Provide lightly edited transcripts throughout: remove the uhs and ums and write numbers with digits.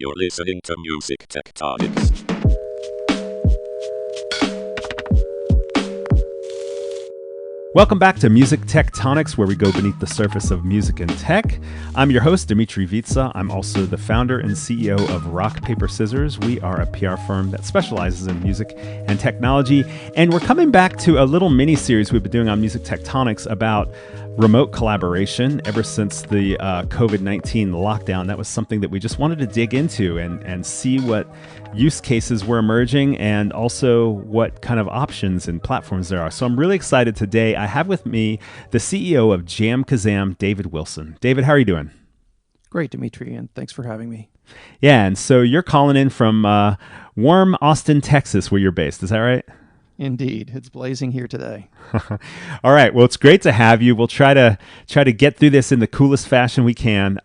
You're listening to Music Tectonics. Welcome back to Music Tectonics, where we go beneath the surface of music and tech. I'm your host, Dmitri. I'm also the founder and CEO of Rock, Paper, Scissors. We are a PR firm that specializes in music and technology. And we're coming back to a little mini-series we've been doing on Music Tectonics about remote collaboration. Ever since the COVID-19 lockdown, that was something that we just wanted to dig into and see what use cases were emerging and also what kind of options and platforms there are. So I'm really excited today. I have with me the CEO of JamKazam, David Wilson. David, how are you doing? Great, Dmitri, and thanks for having me. Yeah, and so you're calling in from warm Austin, Texas, where you're based. Is that right? Indeed, it's blazing here today. All right. Well, it's great to have you. We'll try to get through this in the coolest fashion we can.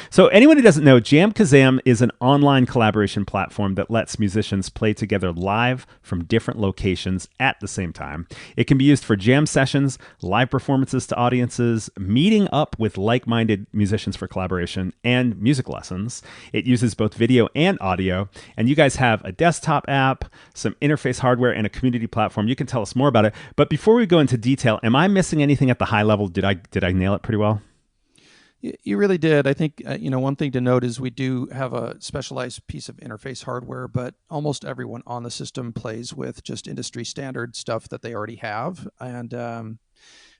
So anyone who doesn't know, JamKazam is an online collaboration platform that lets musicians play together live from different locations at the same time. It can be used for jam sessions, live performances to audiences, meeting up with like-minded musicians for collaboration, and music lessons. It uses both video and audio. And you guys have a desktop app, some interface hardware, and a community platform. You can tell us more about it. But before we go into detail, am I missing anything at the high level? Did I nail it pretty well? You really did. I think, one thing to note is we do have a specialized piece of interface hardware, but almost everyone on the system plays with just industry standard stuff that they already have. And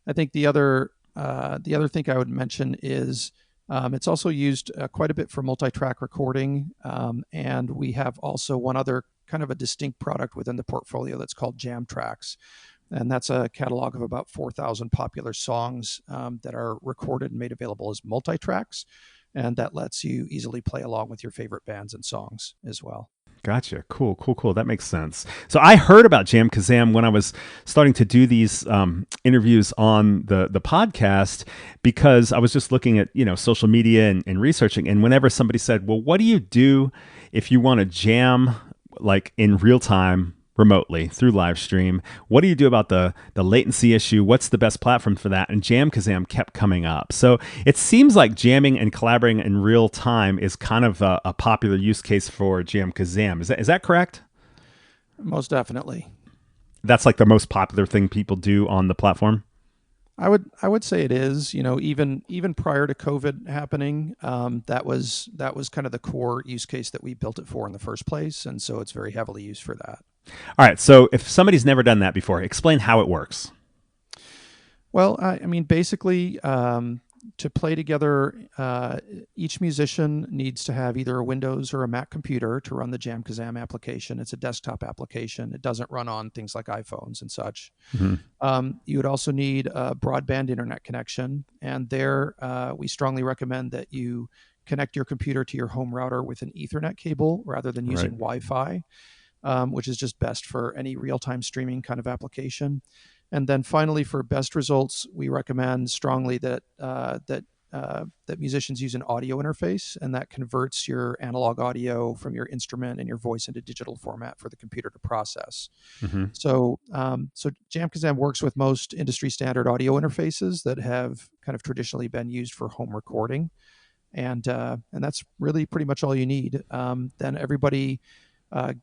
I think the other thing I would mention is it's also used quite a bit for multi-track recording. And we have also one other kind of a distinct product within the portfolio that's called Jam Tracks. And that's a catalog of about 4,000 popular songs that are recorded and made available as multi-tracks. And that lets you easily play along with your favorite bands and songs as well. Gotcha. Cool. That makes sense. So I heard about JamKazam when I was starting to do these interviews on the podcast, because I was just looking at, social media and researching. And whenever somebody said, well, what do you do if you want to jam like in real time remotely through live stream? What do you do about the latency issue? What's the best platform for that? And JamKazam kept coming up. So it seems like jamming and collaborating in real time is kind of a popular use case for JamKazam. Is that correct? Most definitely. That's like the most popular thing people do on the platform? I would say it is. Even prior to COVID happening, that was kind of the core use case that we built it for in the first place, and so it's very heavily used for that. All right. So if somebody's never done that before, explain how it works. Well, basically, to play together, each musician needs to have either a Windows or a Mac computer to run the JamKazam application. It's a desktop application. It doesn't run on things like iPhones and such. Mm-hmm. You would also need a broadband internet connection. And there, we strongly recommend that you connect your computer to your home router with an Ethernet cable rather than using Wi-Fi, which is just best for any real-time streaming kind of application. And then finally, for best results, we recommend strongly that musicians use an audio interface, and that converts your analog audio from your instrument and your voice into digital format for the computer to process. Mm-hmm. So JamKazam works with most industry standard audio interfaces that have kind of traditionally been used for home recording, and that's really pretty much all you need. Then everybody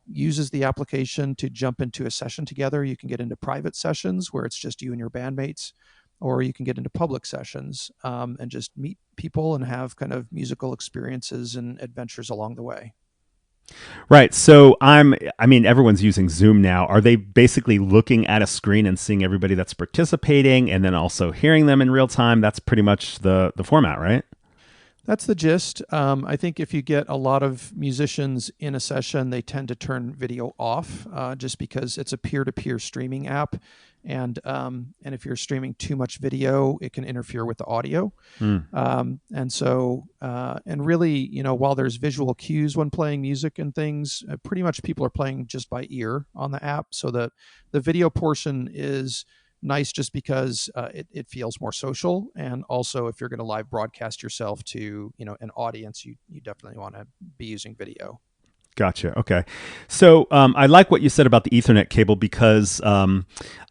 uses the application to jump into a session together. You can get into private sessions where it's just you and your bandmates, or you can get into public sessions and just meet people and have kind of musical experiences and adventures along the way. Right. So everyone's using Zoom now. Are they basically looking at a screen and seeing everybody that's participating and then also hearing them in real time? That's pretty much the format, right? That's the gist. I think if you get a lot of musicians in a session, they tend to turn video off just because it's a peer-to-peer streaming app. And if you're streaming too much video, it can interfere with the audio. And really, while there's visual cues when playing music and things, pretty much people are playing just by ear on the app. So the video portion is nice just because it feels more social. And also, if you're going to live broadcast yourself to an audience, you definitely want to be using video. Gotcha. Okay. So I like what you said about the Ethernet cable because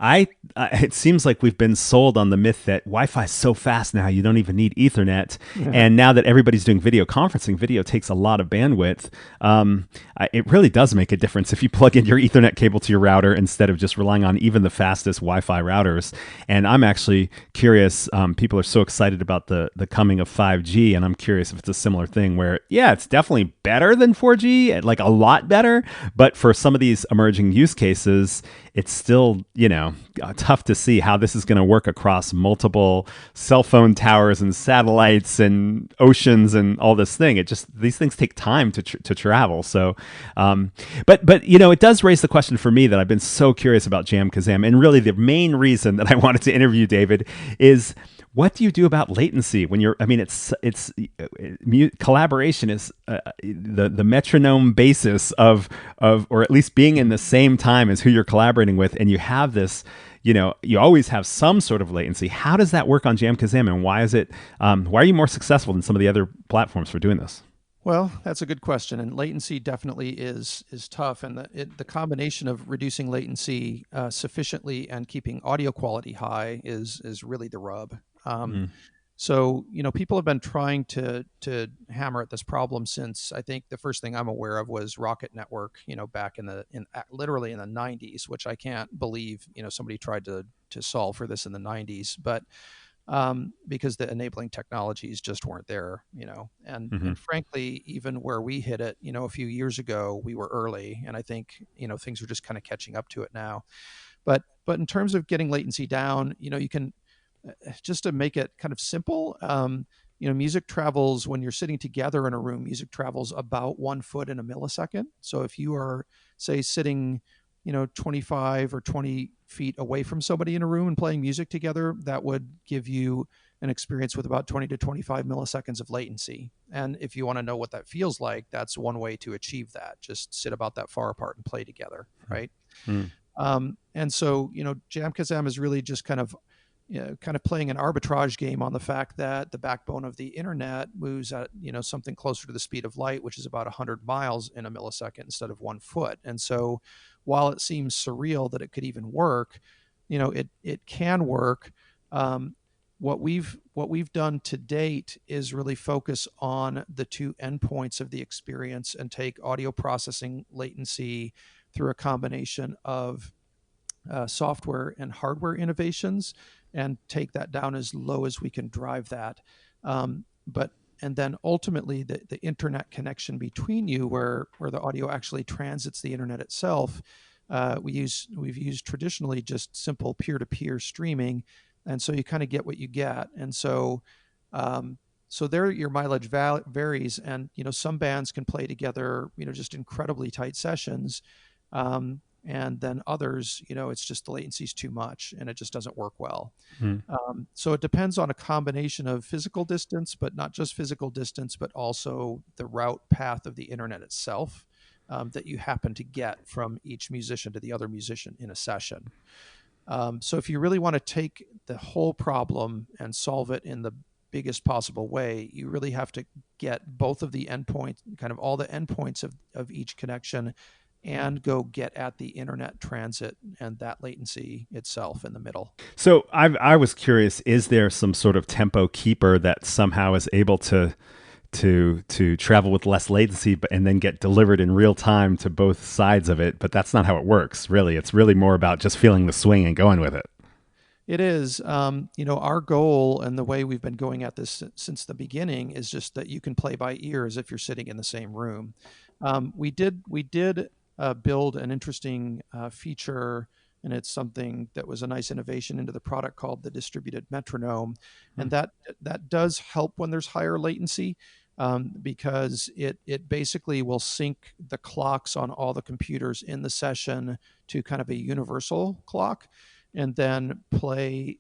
it seems like we've been sold on the myth that Wi-Fi is so fast now you don't even need Ethernet. And now that everybody's doing video conferencing, video takes a lot of bandwidth. It really does make a difference if you plug in your Ethernet cable to your router instead of just relying on even the fastest Wi-Fi routers. And I'm actually curious. People are so excited about the coming of 5G, and I'm curious if it's a similar thing where, yeah, it's definitely better than 4G, like a lot better. But for some of these emerging use cases, it's still, tough to see how this is going to work across multiple cell phone towers and satellites and oceans and all this thing. These things take time to travel. So, but it does raise the question for me that I've been so curious about JamKazam, and really the main reason that I wanted to interview David is, what do you do about latency when you're? I mean, collaboration is the metronome basis of, or at least being in the same time as who you're collaborating with, and you have this. You always have some sort of latency. How does that work on JamKazam, and why is it? Why are you more successful than some of the other platforms for doing this? Well, that's a good question, and latency definitely is tough, and the combination of reducing latency sufficiently and keeping audio quality high is really the rub. So, people have been trying to hammer at this problem since, I think the first thing I'm aware of was Rocket Network, back literally in the 90s, which I can't believe, somebody tried to solve for this in the 90s, but because the enabling technologies just weren't there, and frankly, even where we hit it, a few years ago, we were early, and I think, things are just kind of catching up to it now. But in terms of getting latency down, you can, just to make it kind of simple, music travels when you're sitting together in a room. Music travels about 1 foot in a millisecond. So if you are, say, sitting, 25 or 20 feet away from somebody in a room and playing music together, that would give you an experience with about 20 to 25 milliseconds of latency. And if you want to know what that feels like, that's one way to achieve that. Just sit about that far apart and play together, right? And so, JamKazam is really just kind of playing an arbitrage game on the fact that the backbone of the internet moves at, something closer to the speed of light, which is about 100 miles in a millisecond instead of 1 foot. And so while it seems surreal that it could even work, it can work. What we've done to date is really focus on the two endpoints of the experience and take audio processing latency through a combination of software and hardware innovations, and take that down as low as we can drive that. And then ultimately the internet connection between you, where the audio actually transits the internet itself, we've used traditionally just simple peer-to-peer streaming, and so you kind of get what you get. And so there your mileage varies, and some bands can play together, just incredibly tight sessions. And then others, it's just the latency is too much and it just doesn't work well. So it depends on a combination of physical distance, but not just physical distance, but also the route path of the internet itself that you happen to get from each musician to the other musician in a session. So if you really want to take the whole problem and solve it in the biggest possible way, you really have to get both of the endpoints, kind of all the endpoints of each connection, and go get at the internet transit and that latency itself in the middle. So I was curious, is there some sort of tempo keeper that somehow is able to travel with less latency and then get delivered in real time to both sides of it? But that's not how it works, really. It's really more about just feeling the swing and going with it. It is. Our goal and the way we've been going at this since the beginning is just that you can play by ear as if you're sitting in the same room. We did build an interesting feature, and it's something that was a nice innovation into the product called the distributed metronome. And that does help when there's higher latency, because it basically will sync the clocks on all the computers in the session to kind of a universal clock, and then play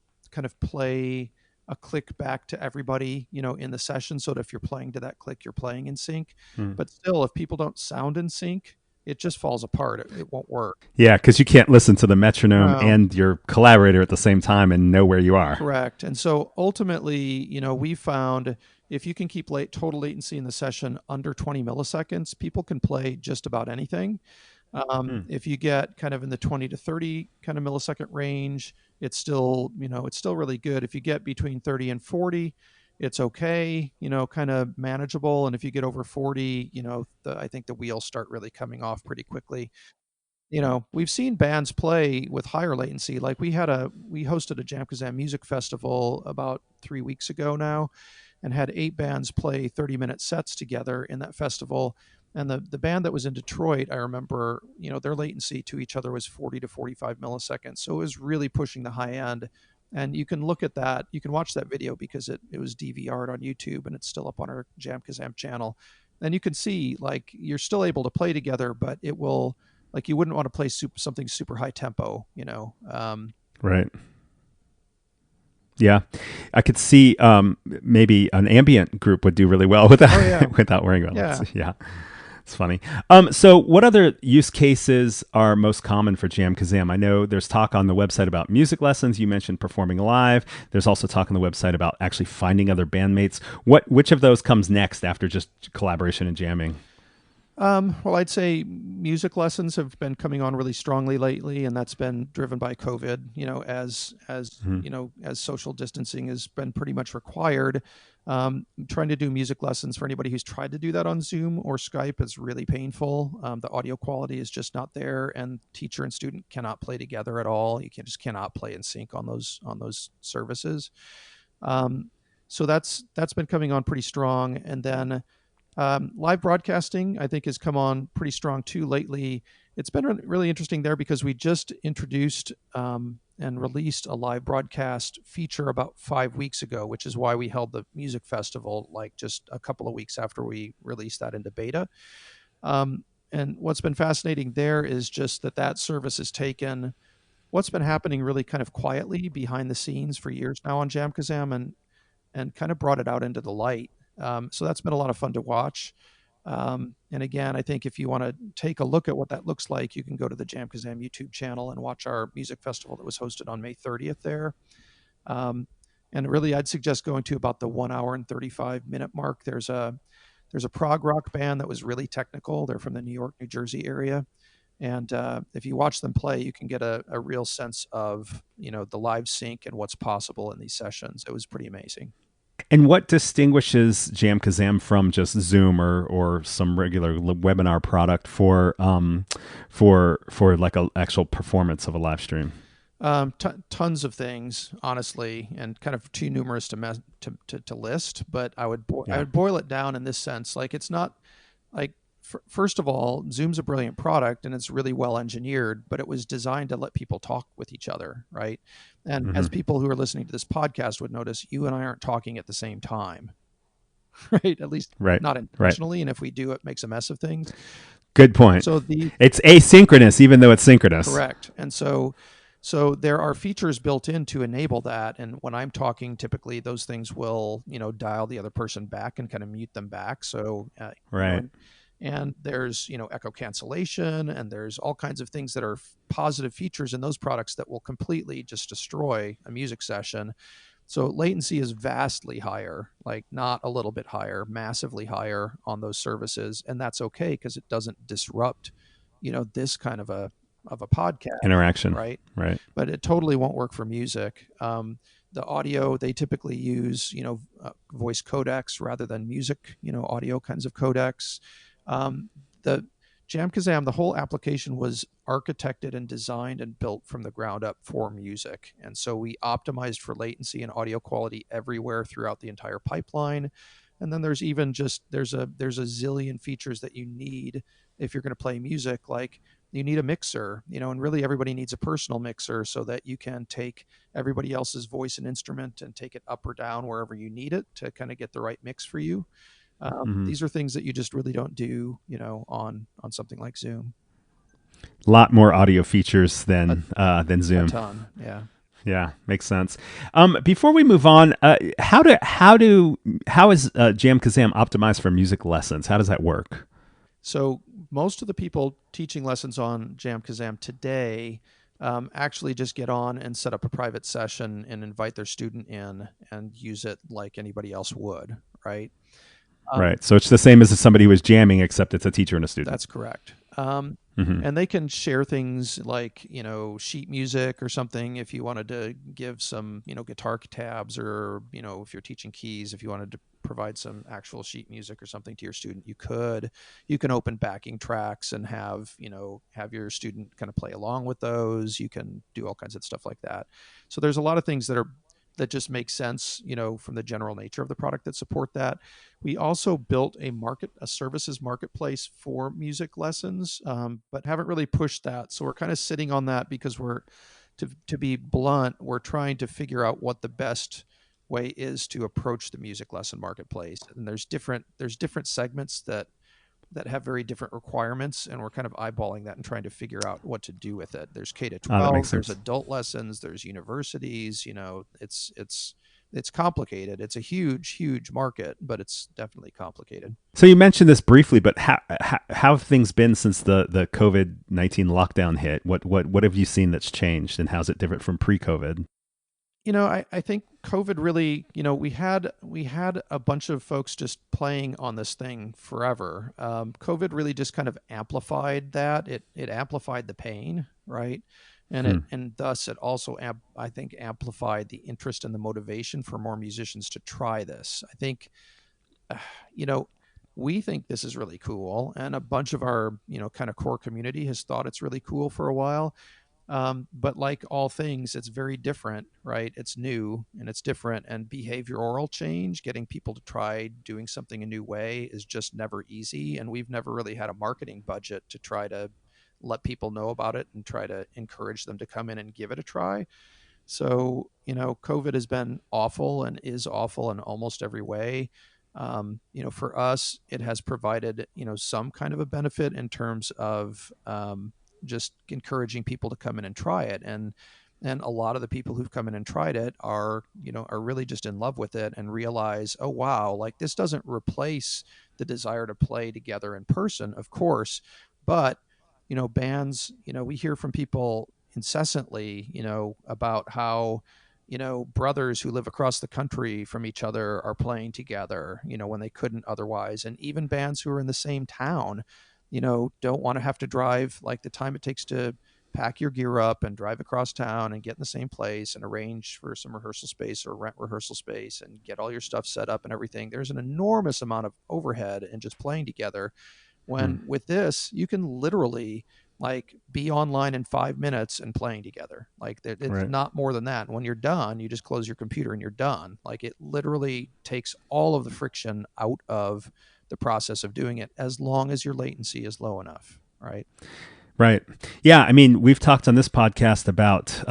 a click back to everybody, in the session, so that if you're playing to that click, you're playing in sync. But still, if people don't sound in sync, it just falls apart. It won't work. Yeah, because you can't listen to the metronome and your collaborator at the same time and know where you are. Correct. And so ultimately, we found if you can keep total latency in the session under 20 milliseconds, people can play just about anything. If you get kind of in the 20 to 30 kind of millisecond range, it's still, it's still really good. If you get between 30 and 40, it's okay, kind of manageable. And if you get over 40, I think the wheels start really coming off pretty quickly. We've seen bands play with higher latency. Like we hosted a JamKazam music festival about 3 weeks ago now, and had 8 bands play 30-minute sets together in that festival. And the band that was in Detroit, I remember, their latency to each other was 40 to 45 milliseconds. So it was really pushing the high end. And you can look at that. You can watch that video because it was DVR'd on YouTube, and it's still up on our JamKazam channel. And you can see, like, you're still able to play together, but it will, like, you wouldn't want to play something super high tempo, Right. Yeah, I could see maybe an ambient group would do really well without without wearing relevance. Yeah, it's funny. So what other use cases are most common for JamKazam? I know there's talk on the website about music lessons. You mentioned performing live. There's also talk on the website about actually finding other bandmates. Which of those comes next after just collaboration and jamming? Well, I'd say music lessons have been coming on really strongly lately, and that's been driven by COVID. As social distancing has been pretty much required. Trying to do music lessons for anybody who's tried to do that on Zoom or Skype is really painful. The audio quality is just not there, and teacher and student cannot play together at all. You cannot play in sync on those services. So that's been coming on pretty strong, and then. Live broadcasting, I think, has come on pretty strong too lately. It's been really interesting there because we just introduced and released a live broadcast feature about 5 weeks ago, which is why we held the music festival like just a couple of weeks after we released that into beta. And what's been fascinating there is just that service has taken what's been happening really kind of quietly behind the scenes for years now on JamKazam and kind of brought it out into the light. So that's been a lot of fun to watch. And again, I think if you want to take a look at what that looks like, you can go to the JamKazam YouTube channel and watch our music festival that was hosted on May 30th there. And really, I'd suggest going to about the 1 hour and 35-minute mark. There's a prog rock band that was really technical. They're from the New York, New Jersey area. And if you watch them play, you can get a real sense of, the live sync and what's possible in these sessions. It was pretty amazing. And what distinguishes JamKazam from just Zoom or some regular webinar product for like an actual performance of a live stream? Tons of things, honestly, and kind of too numerous to list. But I would boil it down in this sense: like, it's not like. First of all, Zoom's a brilliant product and it's really well engineered, but it was designed to let people talk with each other, right? And as people who are listening to this podcast would notice, you and I aren't talking at the same time, right? At least not intentionally. And if we do, it makes a mess of things. Good point. So it's asynchronous, even though it's synchronous. Correct. And so there are features built in to enable that. And when I'm talking, typically those things will, dial the other person back and kind of mute them back. So, and there's, echo cancellation, and there's all kinds of things that are positive features in those products that will completely just destroy a music session. So latency is vastly higher, like not a little bit higher, massively higher on those services. And that's okay because it doesn't disrupt, this kind of a podcast interaction. Right. But it totally won't work for music. The audio, they typically use, voice codecs rather than music, audio kinds of codecs. The JamKazam, the whole application was architected and designed and built from the ground up for music. And so we optimized for latency and audio quality everywhere throughout the entire pipeline. And then there's even there's a zillion features that you need if you're going to play music. Like, you need a mixer, and really everybody needs a personal mixer so that you can take everybody else's voice and instrument and take it up or down wherever you need it to kind of get the right mix for you. These are things that you just really don't do, on something like Zoom. A lot more audio features than Zoom. A ton, yeah. Yeah, makes sense. Before we move on, how is JamKazam optimized for music lessons? How does that work? So most of the people teaching lessons on JamKazam today actually just get on and set up a private session and invite their student in and use it like anybody else would, right? Right. So it's the same as if somebody was jamming, except it's a teacher and a student. That's correct. Hmm. And they can share things like, sheet music or something if you wanted to give some, guitar tabs, or, if you're teaching keys, if you wanted to provide some actual sheet music or something to your student, you could. You can open backing tracks and have your student kind of play along with those. You can do all kinds of stuff like that. So there's a lot of things that just make sense, from the general nature of the product that support that. We also built a services marketplace for music lessons, but haven't really pushed that. So we're kind of sitting on that because to be blunt, we're trying to figure out what the best way is to approach the music lesson marketplace. And there's different segments that have very different requirements, and we're kind of eyeballing that and trying to figure out what to do with it. There's K to That makes 12, there's sense. adult lessons, there's universities. It's complicated. It's a huge market, but it's definitely complicated. So you mentioned this briefly, but how have things been since the COVID-19 lockdown hit? What have you seen that's changed, and how's it different from pre-COVID? I think COVID really, we had a bunch of folks just playing on this thing forever. COVID really just kind of amplified that. It amplified the pain, right? And thus it also, I think, amplified the interest and the motivation for more musicians to try this. I think, uh, you know, we think this is really cool, and a bunch of our, kind of core community has thought it's really cool for a while. But like all things, it's very different, right? It's new and it's different, and behavioral change, getting people to try doing something a new way, is just never easy. And we've never really had a marketing budget to try to let people know about it and try to encourage them to come in and give it a try. So, COVID has been awful and is awful in almost every way. For us, it has provided, some kind of a benefit in terms of just encouraging people to come in and try it. And a lot of the people who've come in and tried it are really just in love with it and realize, oh, wow, like this doesn't replace the desire to play together in person, of course, but bands, we hear from people incessantly, about how, brothers who live across the country from each other are playing together, when they couldn't otherwise. And even bands who are in the same town, don't want to have to drive like the time it takes to pack your gear up and drive across town and get in the same place and arrange for some rehearsal space or rent rehearsal space and get all your stuff set up and everything. There's an enormous amount of overhead in just playing together, Hmm. when with this, you can literally like be online in 5 minutes and playing together. Like it's Right. not more than that. And when you're done, you just close your computer and you're done. Like it literally takes all of the friction out of the process of doing it, as long as your latency is low enough. Right. Right. Yeah. I mean, we've talked on this podcast about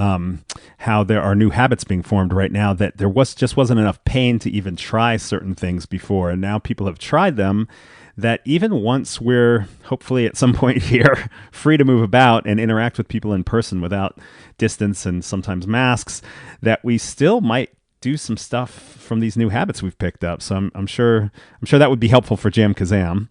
how there are new habits being formed right now, that there wasn't enough pain to even try certain things before, and now people have tried them. That even once we're hopefully at some point here free to move about and interact with people in person without distance and sometimes masks, that we still might do some stuff from these new habits we've picked up. So I'm sure that would be helpful for JamKazam.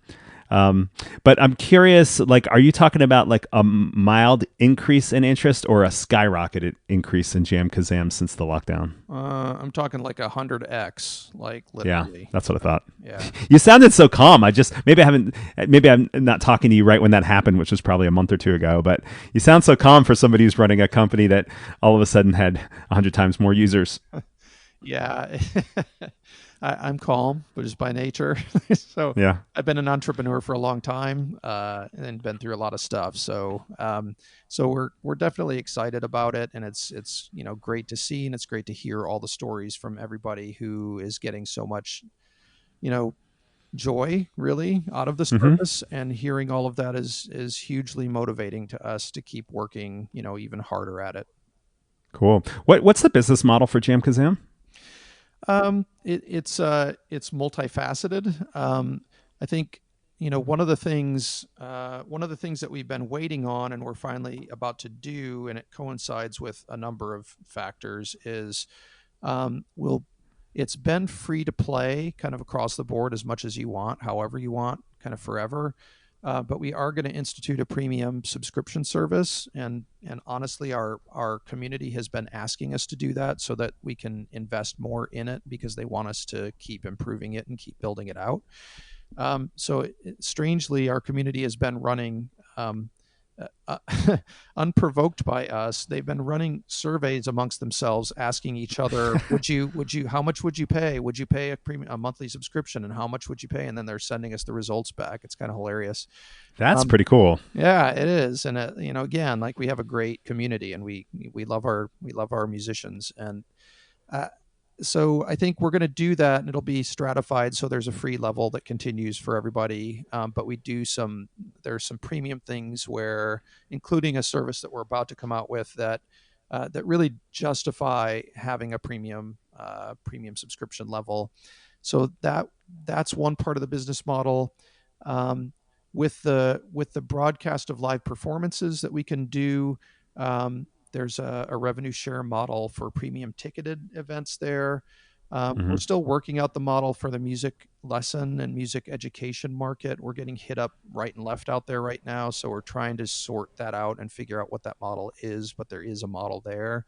But I'm curious, like, are you talking about like a mild increase in interest or a skyrocketed increase in JamKazam since the lockdown? I'm talking like 100x, like Yeah, literally. that's what I thought. Yeah. You sounded so calm. Maybe I'm not talking to you right when that happened, which was probably a month or two ago, but you sound so calm for somebody who's running a company that all of a sudden had 100 times more users. Yeah. I'm calm, but just by nature. So Yeah. I've been an entrepreneur for a long time, and been through a lot of stuff. So we're definitely excited about it, and it's great to see, and it's great to hear all the stories from everybody who is getting so much you know joy really out of the Hmm. service, and hearing all of that is hugely motivating to us to keep working even harder at it. Cool. What's the business model for JamKazam? It's multifaceted. I think one of the things that we've been waiting on and we're finally about to do, and it coincides with a number of factors, is we'll it's been free to play kind of across the board, as much as you want, however you want, kind of forever. But we are going to institute a premium subscription service, and honestly, our community has been asking us to do that so that we can invest more in it because they want us to keep improving it and keep building it out. Strangely, our community has been running, unprovoked by us. They've been running surveys amongst themselves, asking each other, how much would you pay? Would you pay a monthly subscription, and how much would you pay? And then they're sending us the results back. It's kind of hilarious. That's pretty cool. Yeah, it is. And again, like, we have a great community, and we love our musicians, and so I think we're going to do that, and it'll be stratified. So there's a free level that continues for everybody, but there's some premium things where, including a service that we're about to come out with that really justify having a premium subscription level. So that's one part of the business model. With the broadcast of live performances that we can do. There's a revenue share model for premium ticketed events there. We're still working out the model for the music lesson and music education market. We're getting hit up right and left out there right now. So we're trying to sort that out and figure out what that model is, but there is a model there.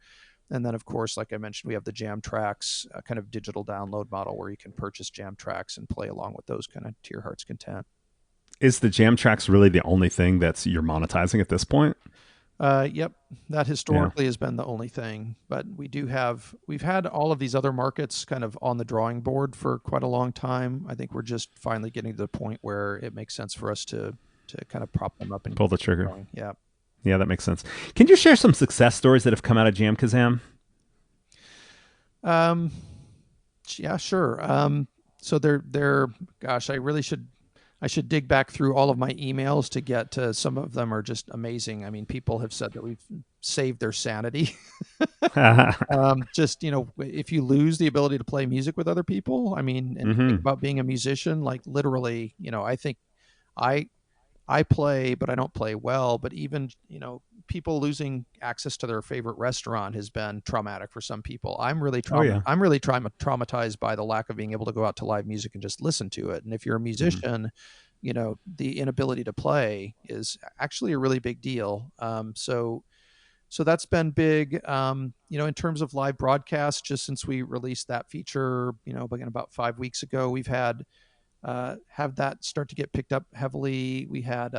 And then, of course, like I mentioned, we have the Jam Tracks kind of digital download model where you can purchase Jam Tracks and play along with those kind of to your heart's content. Is the Jam Tracks really the only thing that's you're monetizing at this point? Yep, that historically has been the only thing, but we've had all of these other markets kind of on the drawing board for quite a long time. I think we're just finally getting to the point where it makes sense for us to kind of prop them up and pull the trigger. going. Yeah. Yeah, that makes sense. Can you share some success stories that have come out of JamKazam? Yeah, sure. So gosh, I should dig back through all of my emails to get to some of them are just amazing. I mean, people have said that we've saved their sanity. Just, if you lose the ability to play music with other people, I mean, and think about being a musician, like literally, I think I play, but I don't play well. But even, people losing access to their favorite restaurant has been traumatic for some people. I'm really traumatized by the lack of being able to go out to live music and just listen to it. And if you're a musician, the inability to play is actually a really big deal. So that's been big. In terms of live broadcast, just since we released that feature, again, about 5 weeks ago, we've had have that start to get picked up heavily. We had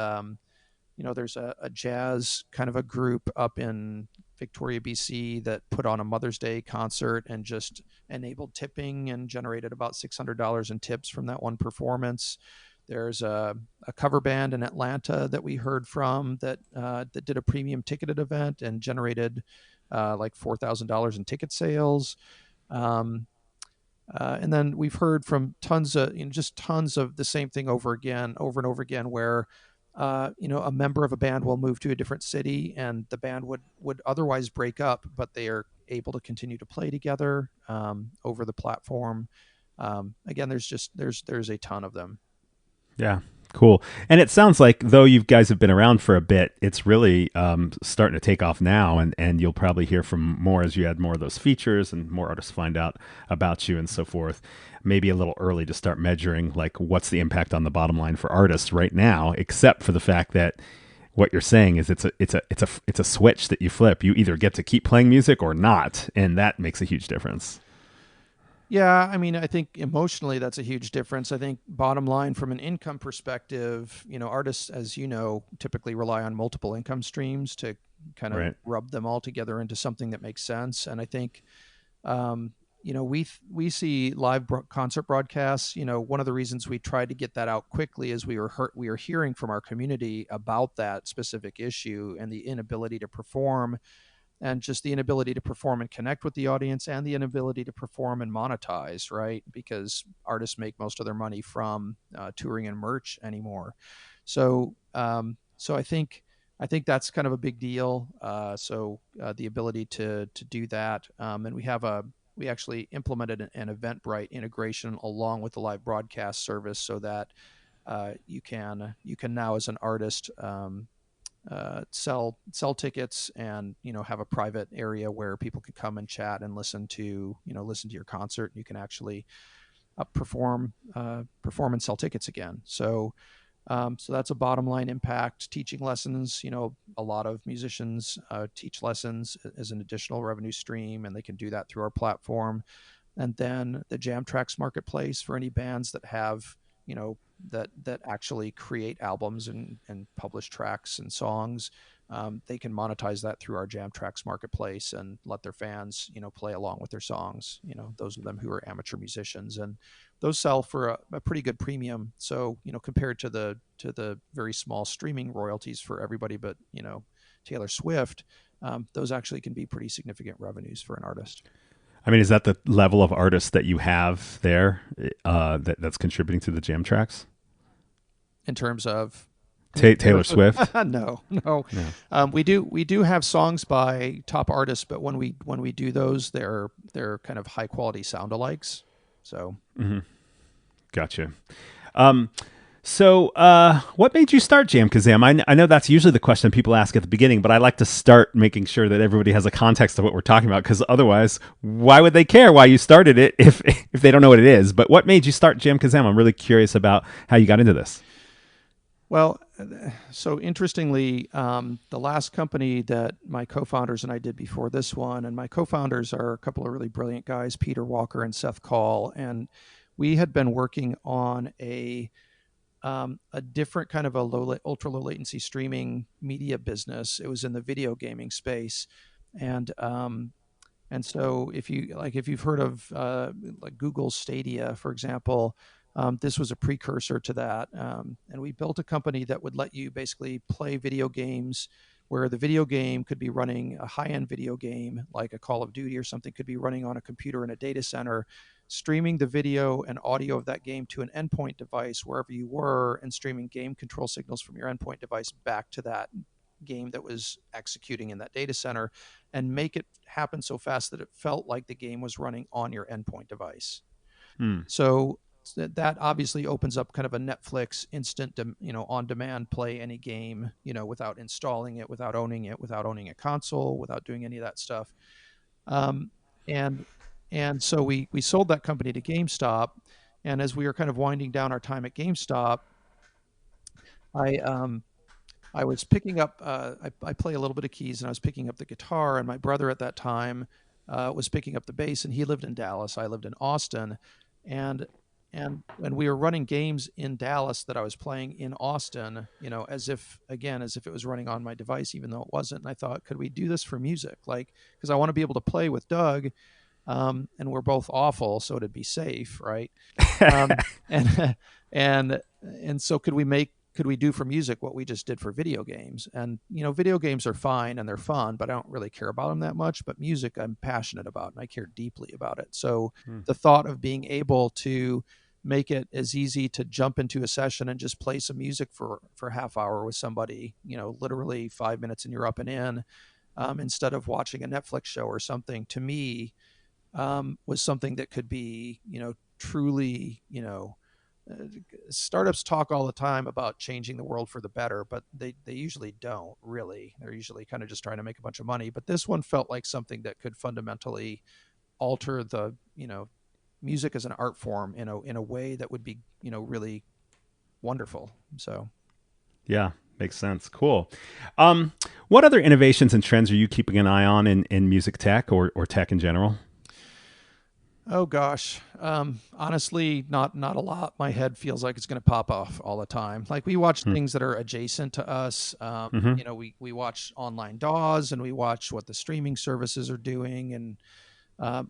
there's a jazz kind of a group up in Victoria, BC that put on a Mother's Day concert and just enabled tipping and generated about $600 in tips from that one performance. There's a cover band in Atlanta that we heard from that did a premium ticketed event and generated like $4,000 in ticket sales. And then we've heard from tons of the same thing over and over again, where a member of a band will move to a different city and the band would otherwise break up, but they are able to continue to play together over the platform. Again, there's a ton of them. Yeah, cool. And it sounds like, though you guys have been around for a bit, it's really starting to take off now, and you'll probably hear from more as you add more of those features and more artists find out about you and so forth. Maybe a little early to start measuring like what's the impact on the bottom line for artists right now, except for the fact that what you're saying is it's a switch that you flip. You either get to keep playing music or not, and that makes a huge difference. Yeah, I mean, I think emotionally that's a huge difference. I think bottom line from an income perspective, artists, as you know, typically rely on multiple income streams to kind of rub them all together into something that makes sense. And I think, we see live concert broadcasts. One of the reasons we tried to get that out quickly is we were hearing from our community about that specific issue and the inability to perform. And just the inability to perform and connect with the audience, and the inability to perform and monetize, right? Because artists make most of their money from touring and merch anymore. So I think that's kind of a big deal. The ability to do that, and we actually implemented an Eventbrite integration along with the live broadcast service, so that you can now, as an artist, sell tickets and have a private area where people can come and chat and listen to your concert. You can actually perform and sell tickets again. So So that's a bottom line impact. Teaching lessons, a lot of musicians teach lessons as an additional revenue stream, and they can do that through our platform. And then the Jam Tracks marketplace for any bands that have, that actually create albums and publish tracks and songs. They can monetize that through our Jam Tracks marketplace and let their fans, play along with their songs. Those of them who are amateur musicians, and those sell for a pretty good premium. So, compared to the very small streaming royalties for everybody, but Taylor Swift, those actually can be pretty significant revenues for an artist. I mean, is that the level of artists that you have there that's contributing to the Jam Tracks? In terms of Taylor Swift? No. We do have songs by top artists, but when we do those, they're kind of high quality sound alikes. So, Gotcha. So, what made you start JamKazam? I know that's usually the question people ask at the beginning, but I like to start making sure that everybody has a context of what we're talking about, because otherwise, why would they care why you started it if they don't know what it is? But what made you start JamKazam? I'm really curious about how you got into this. Well, so interestingly, the last company that my co-founders and I did before this one, and my co-founders are a couple of really brilliant guys, Peter Walker and Seth Call, and we had been working on a different kind of ultra low latency streaming media business. It was in the video gaming space, and so if you've heard of like Google Stadia, for example, this was a precursor to that. And we built a company that would let you basically play video games, where the video game could be running a high-end video game like a Call of Duty or something, could be running on a computer in a data center, streaming the video and audio of that game to an endpoint device wherever you were, and streaming game control signals from your endpoint device back to that game that was executing in that data center, and make it happen so fast that it felt like the game was running on your endpoint device. So that obviously opens up kind of a Netflix instant, on demand play any game, without installing it, without owning it, without owning a console, without doing any of that stuff. And so we sold that company to GameStop. And as we were kind of winding down our time at GameStop, I was picking up, I play a little bit of keys, and I was picking up the guitar, and my brother at that time was picking up the bass, and he lived in Dallas. I lived in Austin. And we were running games in Dallas that I was playing in Austin, as if it was running on my device, even though it wasn't. And I thought, could we do this for music? Like, because I want to be able to play with Doug, and we're both awful, so it'd be safe, right? And so could we do for music what we just did for video games? And video games are fine and they're fun, but I don't really care about them that much. But music, I'm passionate about, and I care deeply about it. So the thought of being able to make it as easy to jump into a session and just play some music for a half hour with somebody, literally 5 minutes and you're up and in, instead of watching a Netflix show or something, to me, was something that could be, truly, startups talk all the time about changing the world for the better, but they usually don't really. They're usually kind of just trying to make a bunch of money. But this one felt like something that could fundamentally alter the, music as an art form in a way that would be, really wonderful. So, yeah, makes sense. Cool. What other innovations and trends are you keeping an eye on in music tech or tech in general? Oh gosh, honestly, not a lot. My head feels like it's going to pop off all the time. Like, we watch things that are adjacent to us. We watch online DAWs, and we watch what the streaming services are doing, and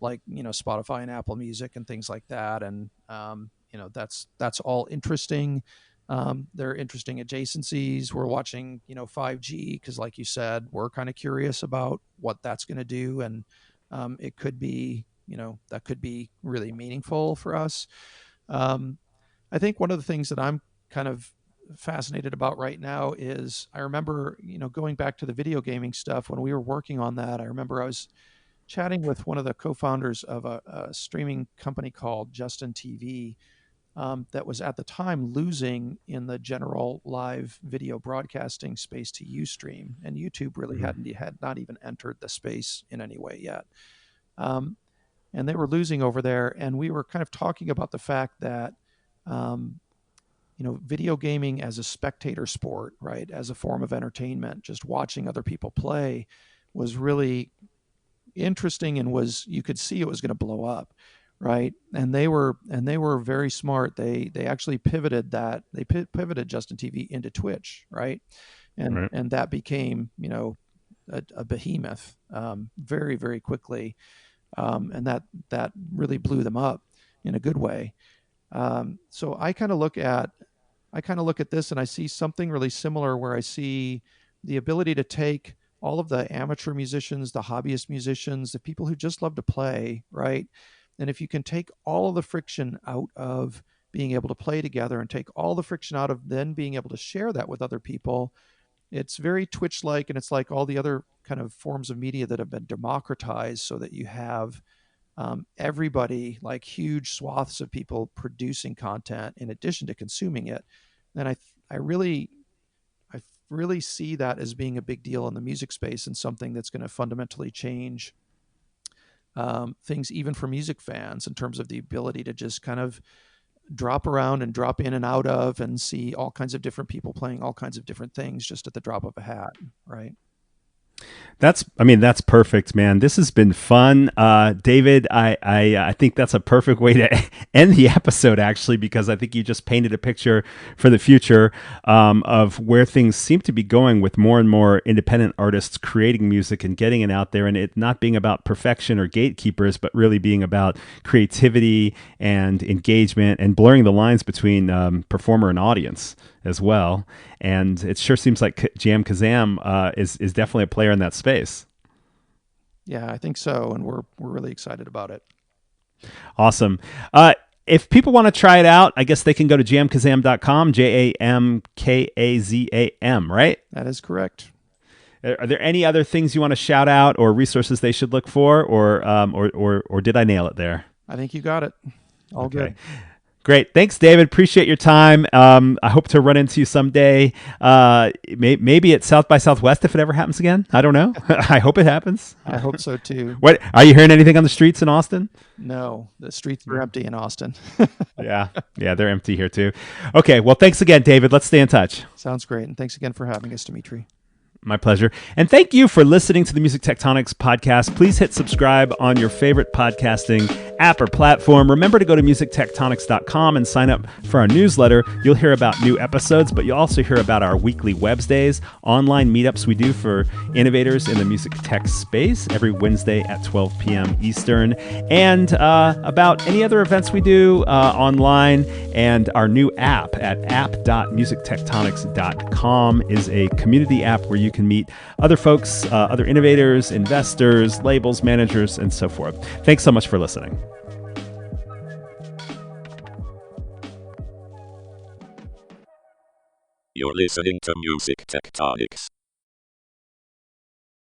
like Spotify and Apple Music and things like that. And that's all interesting. They're interesting adjacencies. We're watching 5G, because like you said, we're kind of curious about what that's going to do, and it could be that could be really meaningful for us. I think one of the things that I'm kind of fascinated about right now is, I remember going back to the video gaming stuff when we were working on that. I remember I was chatting with one of the co-founders of a streaming company called Justin TV, that was at the time losing in the general live video broadcasting space to Ustream, and YouTube really had not even entered the space in any way yet. And they were losing over there, and we were kind of talking about the fact that video gaming as a spectator sport, right, as a form of entertainment, just watching other people play was really interesting, and you could see it was going to blow up, right? And they were very smart. They actually pivoted Justin TV into Twitch, right? Right. And that became a behemoth very, very quickly, and that really blew them up in a good way. So I kind of look at this, and I see something really similar, where I see the ability to take all of the amateur musicians, the hobbyist musicians, the people who just love to play, right? And if you can take all of the friction out of being able to play together, and take all the friction out of then being able to share that with other people, it's very Twitch-like, and it's like all the other kind of forms of media that have been democratized, so that you have everybody, like huge swaths of people, producing content in addition to consuming it. And I really see that as being a big deal in the music space, and something that's going to fundamentally change things, even for music fans, in terms of the ability to just kind of drop around and drop in and out of, and see all kinds of different people playing all kinds of different things just at the drop of a hat, right? That's perfect, man. This has been fun. David, I think that's a perfect way to end the episode, actually, because I think you just painted a picture for the future of where things seem to be going, with more and more independent artists creating music and getting it out there, and it not being about perfection or gatekeepers, but really being about creativity and engagement, and blurring the lines between performer and audience as well. And it sure seems like JamKazam is definitely a player in that space. Yeah, I think so, and we're really excited about it. Awesome. If people want to try it out, I guess they can go to jamkazam.com, JamKazam, right? That is correct. Are there any other things you want to shout out, or resources they should look for, or did I nail it there? I think you got it. All Okay. good. Great. Thanks, David. Appreciate your time. I hope to run into you someday. Maybe at South by Southwest, if it ever happens again. I don't know. I hope it happens. I hope so too. What, are you hearing anything on the streets in Austin? No, the streets are empty in Austin. Yeah, they're empty here too. Okay. Well, thanks again, David. Let's stay in touch. Sounds great. And thanks again for having us, Dmitri. My pleasure. And thank you for listening to the Music Tectonics podcast. Please hit subscribe on your favorite podcasting app or platform. Remember to go to musictectonics.com and sign up for our newsletter. You'll hear about new episodes, but you'll also hear about our weekly Webs Days, online meetups we do for innovators in the music tech space every Wednesday at 12 p.m. Eastern, and about any other events we do online. And our new app at app.musictectonics.com is a community app where you can meet other folks, other innovators, investors, labels, managers, and so forth. Thanks so much for listening. You're listening to Music Tectonics.